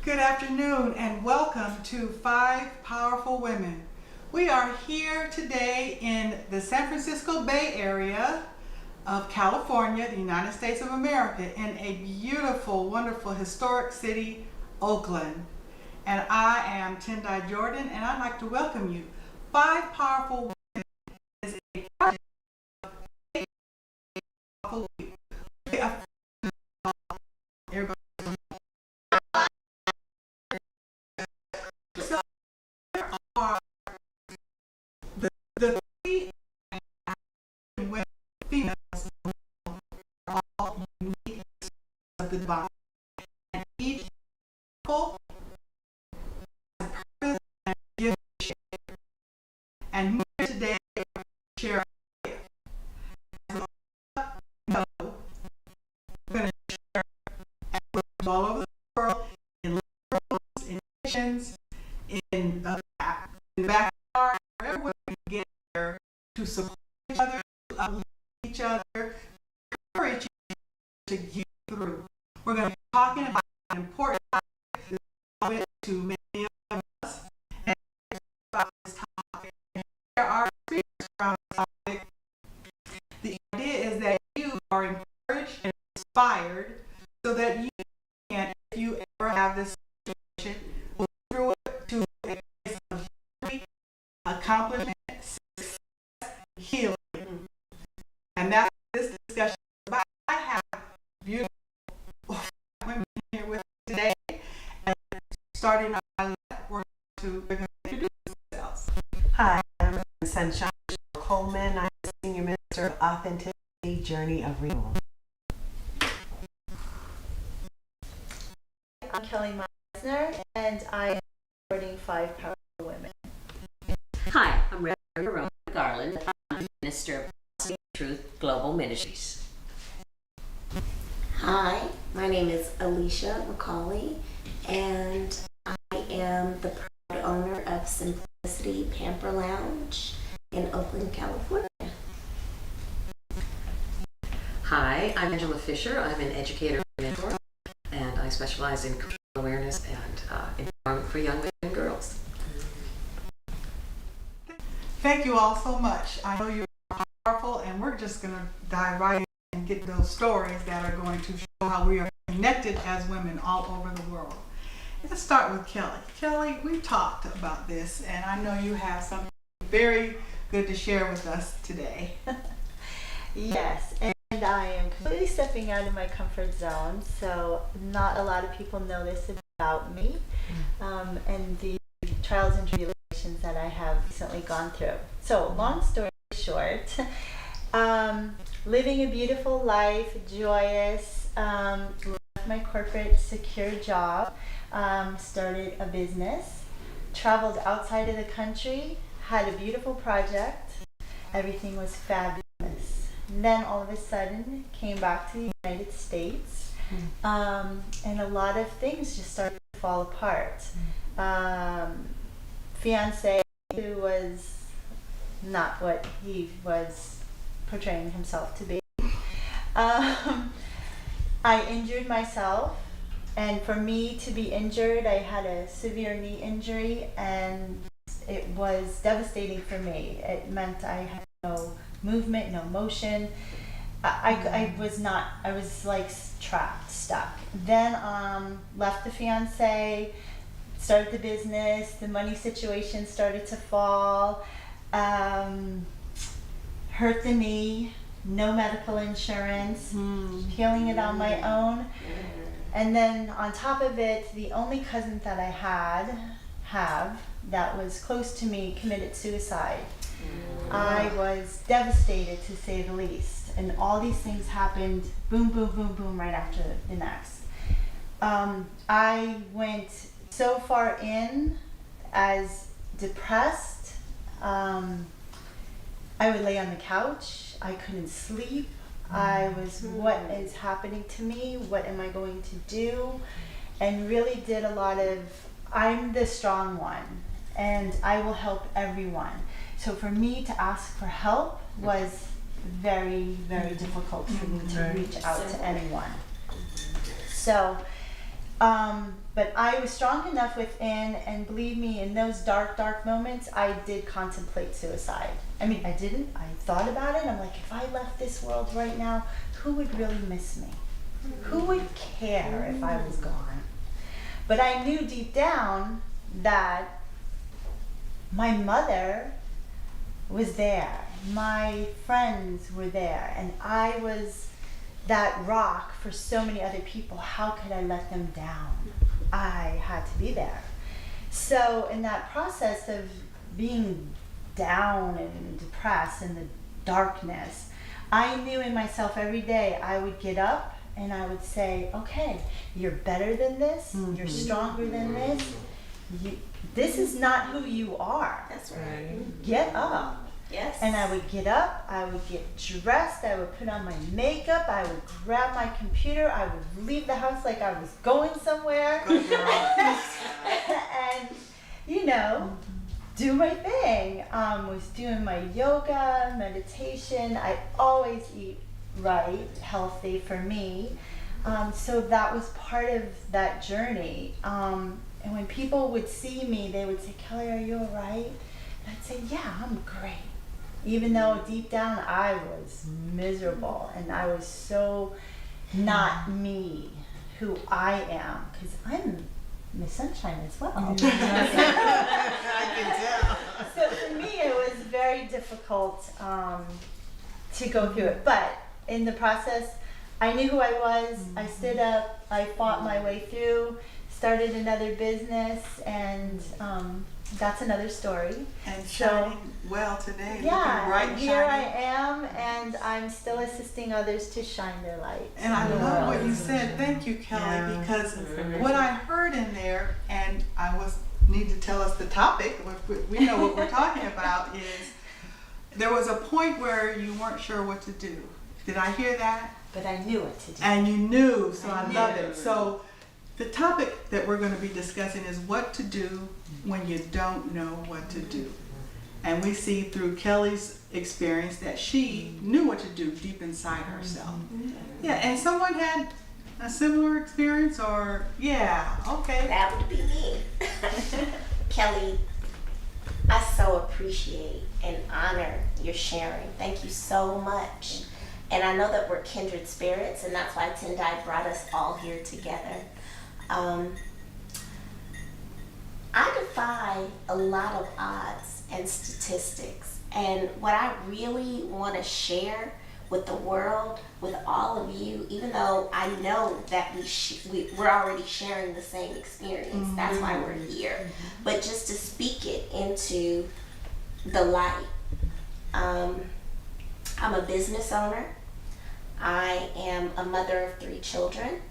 Good afternoon and welcome to 5 Powerful Women. We are here today in the San Francisco Bay Area of California, the United States of America, in a beautiful, wonderful, historic city, Oakland. And I am Tendai Jordan, and I'd like to welcome you. 5 Powerful Women is a project of 8 powerful women. The three women, females, are all unique of the divine, and each couple has a purpose and a gift to share. And here today to share a gift. As we know, we're going to share all over the world, in rooms, in kitchens, in the backyard, wherever we can get there to support each other, to uplift each other, encourage each other to get through. We're going to be talking about an important topic to many of us, and about this topic. And share our experience around this topic. The idea is that you are encouraged and inspired so that you can, if you ever have this situation, move through it to a place of victory, accomplishment, success, healing. And that's what this discussion is about. I have beautiful women here with me today, and starting on my left, we're going to introduce ourselves. Hi, I'm Sunshine Coleman. I'm the Senior Minister of Authenticity, Journey of Renewal. I'm Kelly Meisner, and I am supporting 5 Powerful Women. Hi, I'm Reverend Rose Garland. I'm the Minister of Gospel Truth Global Ministries. Hi, my name is Alicia McCauley, and I am the proud owner of Simplicity Pamper Lounge in Oakland, California. Hi, I'm Angela Fisher. I'm an educator and mentor, and I specialize in cultural awareness and empowerment for young women and girls. Thank you all so much. I know you're powerful, and we're just going to dive right in and get those stories that are going to show how we are connected as women all over the world. Let's start with Kelly. Kelly, we talked about this, and I know you have something very good to share with us today. Yes, and I am completely stepping out of my comfort zone, so not a lot of people know this about me, and the trials and tribulations that I have recently gone through. So, long story short, living a beautiful life, joyous, left my corporate secure job, started a business, traveled outside of the country, had a beautiful project, everything was fabulous. Then all of a sudden came back to the United States, and a lot of things just started to fall apart. Fiance, who was not what he was portraying himself to be. I injured myself, and for me to be injured, I had a severe knee injury, and it was devastating for me. It meant I had no movement, no motion. I was like trapped, stuck. Then left the fiance, started the business, the money situation started to fall, hurt the knee, no medical insurance, healing it on my own. And then on top of it, the only cousin that I have that was close to me committed suicide. I was devastated, to say the least. And all these things happened, boom, boom, boom, boom, right after the next. I went so far in as depressed. I would lay on the couch. I couldn't sleep. I was, what is happening to me? What am I going to do? And really did a lot of, I'm the strong one, and I will help everyone. So for me to ask for help was very, very difficult for me to reach out to anyone. So But I was strong enough within, and believe me, in those dark, dark moments, I did contemplate suicide. I mean, I didn't. I thought about it. I'm like, if I left this world right now, who would really miss me? Who would care if I was gone? But I knew deep down that my mother was there. My friends were there. And I was that rock for so many other people. How could I let them down? I had to be there. So in that process of being down and depressed in the darkness, I knew in myself every day I would get up and I would say, okay, you're better than this, you're stronger than this, this is not who you are. That's right. Get up. Yes. And I would get up, I would get dressed, I would put on my makeup, I would grab my computer, I would leave the house like I was going somewhere. Good girl. And, you know, do my thing. Was doing my yoga, meditation. I always eat right, healthy for me. So that was part of that journey. And when people would see me, they would say, Kelly, are you all right? And I'd say, yeah, I'm great. Even though deep down I was miserable and I was so not me, who I am, because I'm Miss Sunshine as well. I can tell. So for me, it was very difficult to go through it. But in the process, I knew who I was. I stood up. I fought my way through, started another business, and that's another story. And So- shining well today. Yeah, looking bright and here I shiny. am, and I'm still assisting others to shine their light. And I in the love what world. you said. Thank you, Kelly, Yeah. because what I heard in there, and need to tell us the topic. We know what we're talking about. Is there was a point where you weren't sure what to do. Did I hear that? But I knew what to do. And you knew, so I I love knew. it. So the topic that we're going to be discussing is what to do when you don't know what to do. And we see through Kelly's experience that she knew what to do deep inside herself. Yeah, and someone had a similar experience, or yeah, okay. That would be me. Kelly, I so appreciate and honor your sharing. Thank you so much. And I know that we're kindred spirits, and that's why Tendai brought us all here together. I defy a lot of odds and statistics. And what I really want to share with the world, with all of you, even though I know that we're already sharing the same experience, that's why we're here, but just to speak it into the light. I'm a business owner. I am a mother of 3 children.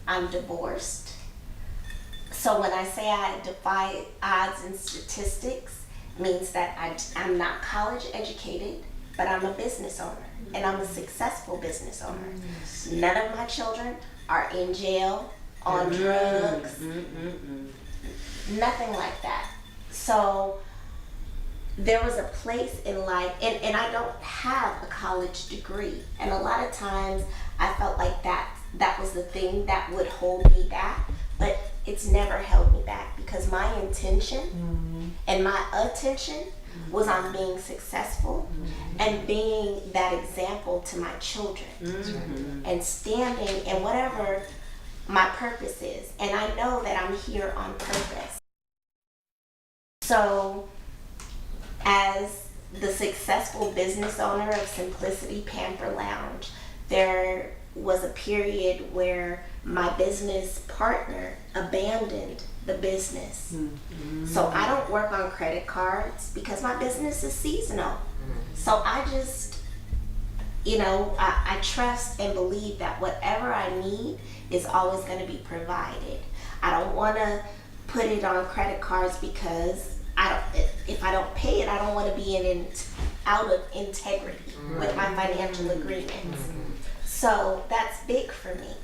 I'm divorced. So when I say I defy odds and statistics, means that I'm not college educated, but I'm a business owner, and I'm a successful business owner. None of my children are in jail, on drugs, nothing like that. So there was a place in life, and I don't have a college degree, and a lot of times I felt like that was the thing that would hold me back, but it's never held me back, because my intention and my attention was on being successful and being that example to my children and standing in whatever my purpose is. And I know that I'm here on purpose. So as the successful business owner of Simplicity Pamper Lounge, there was a period where my business partner abandoned the business. So I don't work on credit cards because my business is seasonal. So I just, I trust and believe that whatever I need is always going to be provided. I don't want to put it on credit cards because if I don't pay it, I don't want to be out of integrity with my financial agreements. So that's big for me.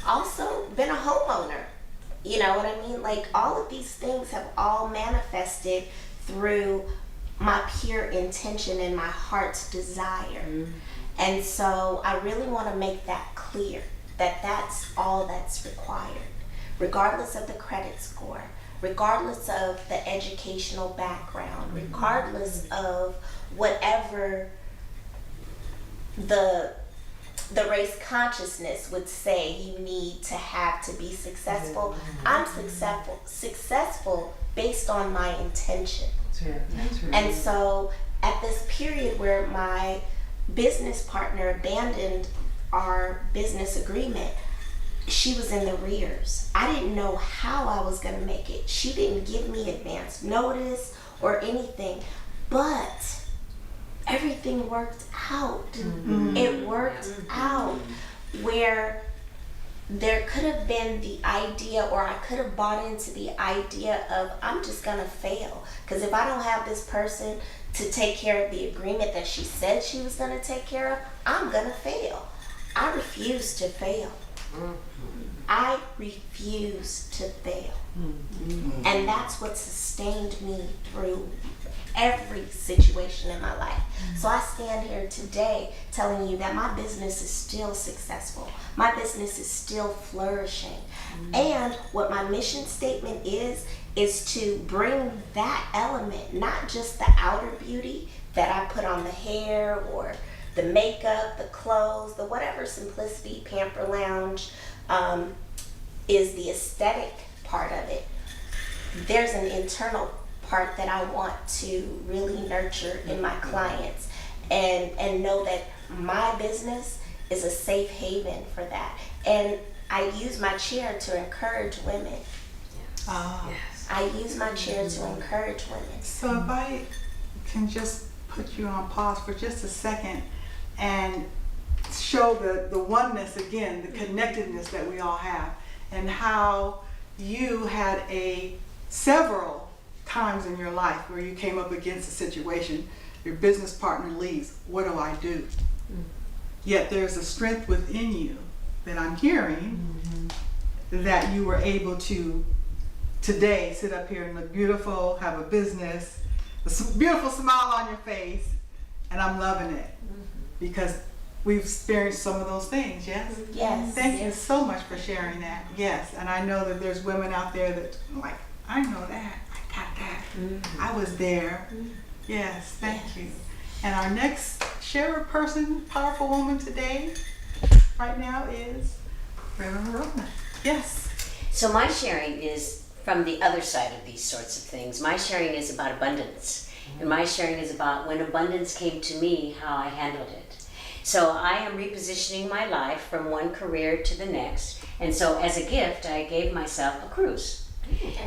Also, been a homeowner. You know what I mean? Like, all of these things have all manifested through my pure intention and my heart's desire. And so I really want to make that clear, that that's all that's required, regardless of the credit score, regardless of the educational background, regardless of whatever the race consciousness would say you need to have to be successful. I'm successful based on my intention. And so at this period where my business partner abandoned our business agreement, she was in the rears. I didn't know how I was going to make it. She didn't give me advance notice or anything, but everything worked out. It worked out where there could have been the idea, or I could have bought into the idea of, I'm just gonna fail. Because if I don't have this person to take care of the agreement that she said she was gonna take care of, I'm gonna fail. I refuse to fail. I refuse to fail. And that's what sustained me through every situation in my life. So I stand here today telling you that my business is still successful. My business is still flourishing. And what my mission statement is to bring that element, not just the outer beauty that I put on the hair or the makeup, the clothes, the whatever Simplicity Pamper Lounge is the aesthetic part of it. There's an internal part that I want to really nurture in my clients and know that my business is a safe haven for that. And I use my chair to encourage women. I use my chair to encourage women. So if I can just put you on pause for just a second and show the oneness again, the connectedness that we all have, and how you had several times in your life where you came up against a situation, your business partner leaves, what do I do? Yet there's a strength within you that I'm hearing that you were able to today sit up here and look beautiful, have a business, a beautiful smile on your face, and I'm loving it because we've experienced some of those things, yes? Yes. Thank you so much for sharing that. Yes, and I know that there's women out there that like, I know that, I got that, I was there. Yes, thank you. And our next sharer person, powerful woman today, right now is Reverend Rona. Yes. So my sharing is from the other side of these sorts of things. My sharing is about abundance. And my sharing is about when abundance came to me, how I handled it. So I am repositioning my life from one career to the next. And so as a gift, I gave myself a cruise.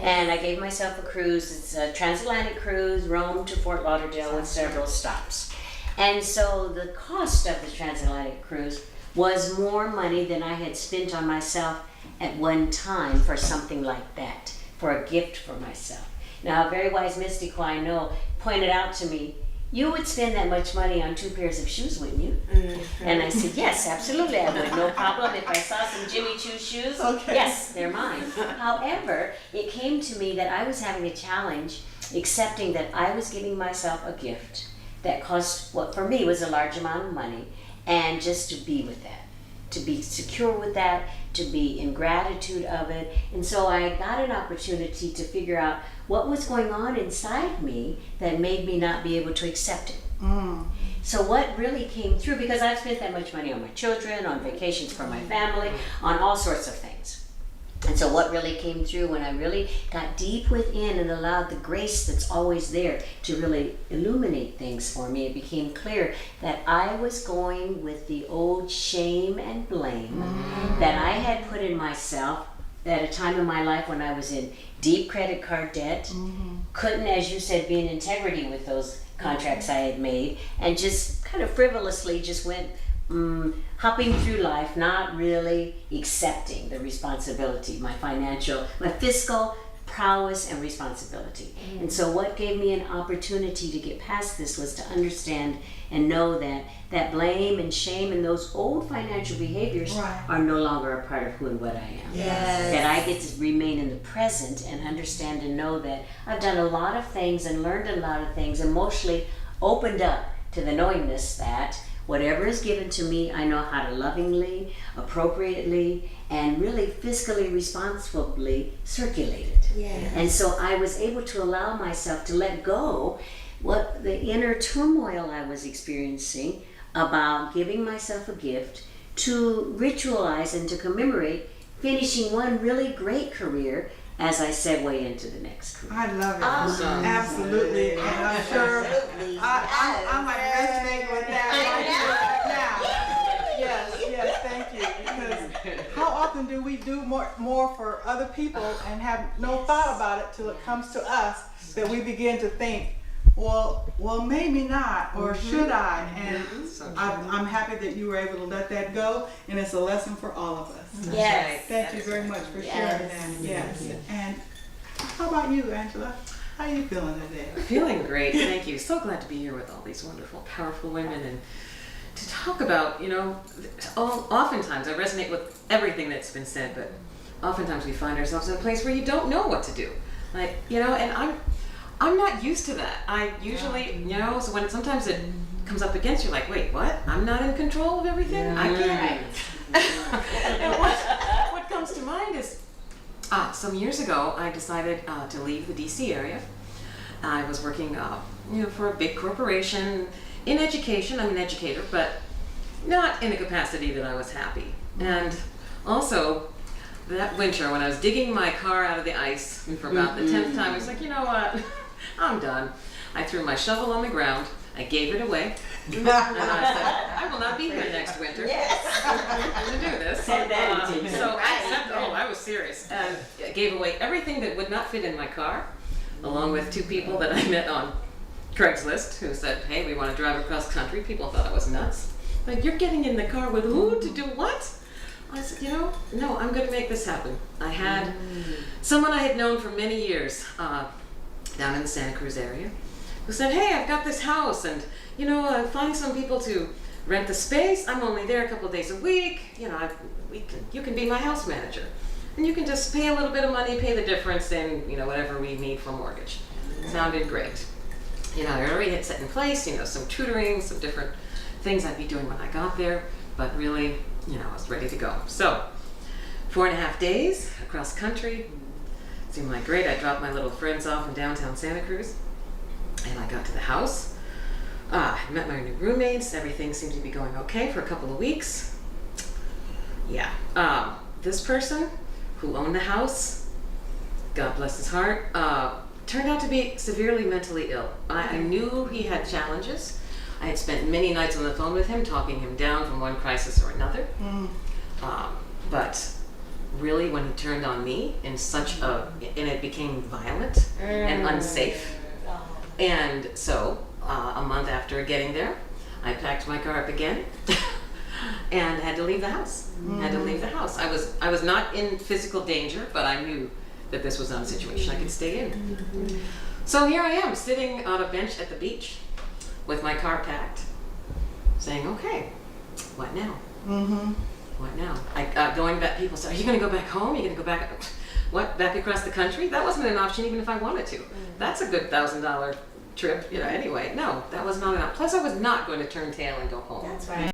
And I gave myself a cruise. It's a transatlantic cruise, Rome to Fort Lauderdale with several stops. And so the cost of the transatlantic cruise was more money than I had spent on myself at one time for something like that, for a gift for myself. Now, a very wise mystic who I know pointed out to me, you would spend that much money on 2 pairs of shoes, wouldn't you? And I said, yes, absolutely I would, no problem. If I saw some Jimmy Choo shoes, yes, they're mine. However, it came to me that I was having a challenge accepting that I was giving myself a gift that cost what for me was a large amount of money, and just to be with that, to be secure with that, to be in gratitude of it. And so I got an opportunity to figure out what was going on inside me that made me not be able to accept it. So what really came through, because I've spent that much money on my children, on vacations for my family, on all sorts of things. And so what really came through when I really got deep within and allowed the grace that's always there to really illuminate things for me, it became clear that I was going with the old shame and blame that I had put in myself at a time in my life when I was in deep credit card debt, couldn't, as you said, be in integrity with those contracts I had made, and just kind of frivolously just went hopping through life, not really accepting the responsibility, my fiscal prowess and responsibility. And so what gave me an opportunity to get past this was to understand and know that blame and shame and those old financial behaviors are no longer a part of who and what I am. That I get to remain in the present and understand and know that I've done a lot of things and learned a lot of things and mostly opened up to the knowingness that Whatever is given to me, I know how to lovingly, appropriately, and really fiscally responsibly circulate it. Yes. And so I was able to allow myself to let go what the inner turmoil I was experiencing about giving myself a gift, to ritualize and to commemorate finishing one really great career as I segue into the next career. I love it. Awesome. Absolutely. And I'm sure Absolutely. I might resonate with that right now. Yes, thank you. Because how often do we do more for other people and have no thought about it till it comes to us, that we begin to think, well, maybe not, or should I? And I'm happy that you were able to let that go, and it's a lesson for all of us. Yes. Thank you very much for sharing that. Yes. And how about you, Angela? How are you feeling today? Feeling great, thank you. So glad to be here with all these wonderful, powerful women and to talk about, oftentimes I resonate with everything that's been said, but oftentimes we find ourselves in a place where you don't know what to do. And I'm not used to that. I usually, so when sometimes it comes up against you, like, wait, what? I'm not in control of everything? I can't. And what comes to mind is, some years ago, I decided to leave the DC area. I was working, for a big corporation in education. I'm an educator, but not in a capacity that I was happy. And also, that winter when I was digging my car out of the ice for about the 10th time, I was like, you know what? I'm done. I threw my shovel on the ground. I gave it away. And I said, I will not be here next winter to do this. So I was serious. And I gave away everything that would not fit in my car, along with 2 people that I met on Craigslist who said, hey, we want to drive across country. People thought I was nuts. Like, you're getting in the car with who to do what? I said, no, I'm going to make this happen. I had someone I had known for many years down in the Santa Cruz area who said, hey, I've got this house and, find some people to rent the space. I'm only there a couple of days a week. You can be my house manager. And you can just pay a little bit of money, pay the difference in, whatever we need for mortgage. Sounded great. I already had set in place, some tutoring, some different things I'd be doing when I got there, but really, I was ready to go. So, 4.5 days across country. Seemed like great. I dropped my little friends off in downtown Santa Cruz, and I got to the house. I met my new roommates. Everything seemed to be going okay for a couple of weeks. Yeah. This person who owned the house, God bless his heart, turned out to be severely mentally ill. I knew he had challenges. I had spent many nights on the phone with him, talking him down from one crisis or another. But really, when he turned on me and it became violent and unsafe. And so, a month after getting there, I packed my car up again and had to leave the house. I was not in physical danger, but I knew that this was not a situation I could stay in. So here I am, sitting on a bench at the beach with my car packed, saying, okay, what now? What now? Going back, people say, are you going to go back home? Are you going to go back, back across the country? That wasn't an option even if I wanted to. That's a good $1,000 trip, anyway. No, that was not an option. Plus, I was not going to turn tail and go home. That's right.